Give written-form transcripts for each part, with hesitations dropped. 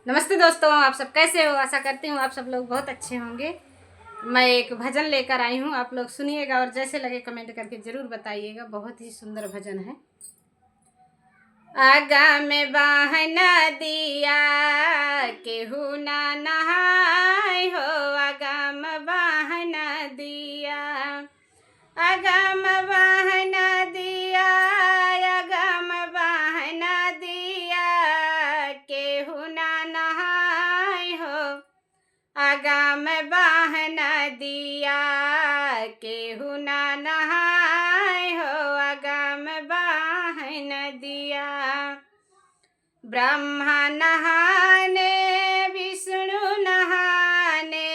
नमस्ते दोस्तों, आप सब कैसे हो। आशा करती हूँ आप सब लोग बहुत अच्छे होंगे। मैं एक भजन लेकर आई हूँ, आप लोग सुनिएगा और जैसे लगे कमेंट करके ज़रूर बताइएगा। बहुत ही सुंदर भजन है। आगा में बहना दिया केहू ना नहाय हो, आगा में बहना दिया, आगा में बहना दिया, आगा में बहना दिया, केहू ना नहाय हो, आगा में बहना दिया, केहू ना नहाय हो, आगा में बहना दिया। ब्रह्मा नहाने विष्णु नहाने,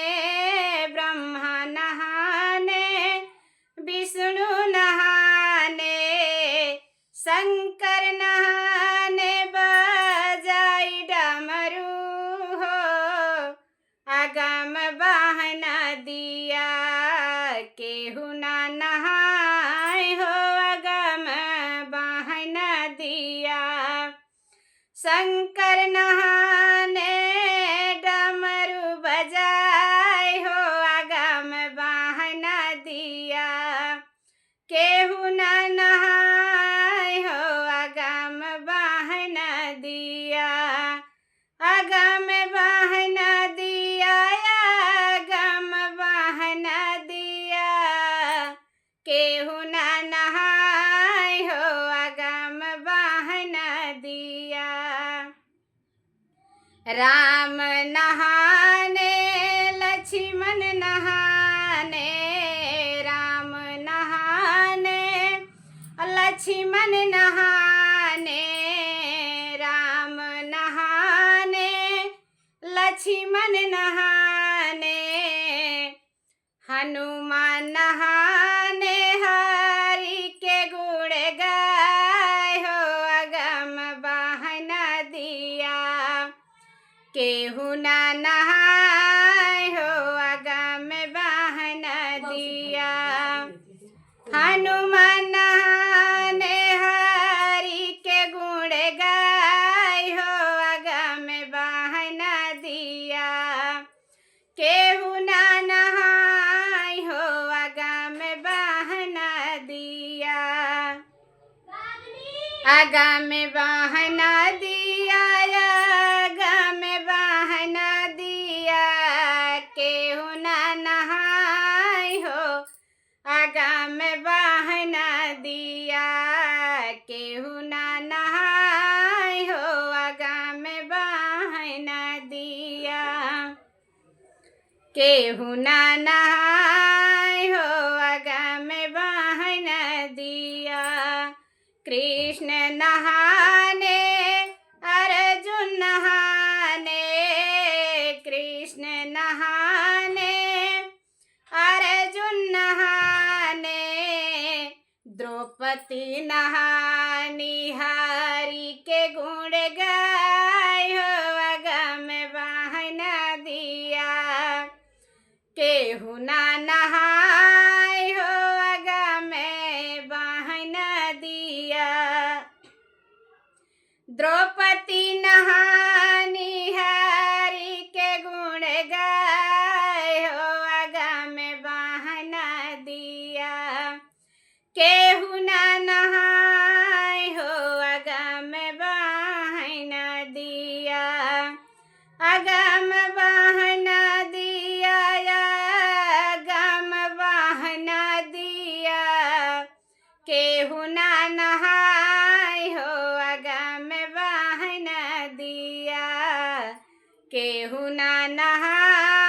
ब्रह्मा नहाने विष्णु नहाने, शंकर नहाने बजाई डमरू हो, आगम बहना दिया केहू ना नहाय हो, आगम बहना दिया। शंकर नहाने डमरू बजाए हो, आगम बहना दिया, केहू ना नहाय हो, आगम बहना दिया, आगम बहना दिया, आगम बहना दिया, केहू ना नहाय हो, आगम बहना दिया। राम नहाने लक्ष्मण नहाने, राम नहाने लक्ष्मण नहाने, राम नहाने लक्ष्मण नहाने, हनुमान नहाने हरि के गुण गाय हो, आगम बहना दिया, केहू ना नहाय हो, आगम बहना दिया। हनुमान नहाने हरि के गुण गाय हो, आगम बहना दिया, केहू ना नहाय हो, आगम बहना दिया, आगम बहना दिया, आगम बहना दिया, केहू ना नहाय हो, आगम बहना दिया, केहू ना नहाय हो, आगम बहना दिया, केहू ना नहाय हो, आगम बहना दिया। कृष्ण नहाने अर्जुन नहाने, कृष्ण नहाने अर्जुन नहाने, द्रौपदी नहानी हरि के गुण गाय हो, आगम बहना दिया, केहू ना नहाय हो, आगम बहना दिया। द्रौपदी नहानी हरि के गुण गाय हो, आगम बहना दिया, केहू ना नहाय हो, आगम बहना दिया, आगम बहना दिया, आगम बहना दिया, केहू ना नहाय हो, आगम बहना दिया, केहू ना नहाय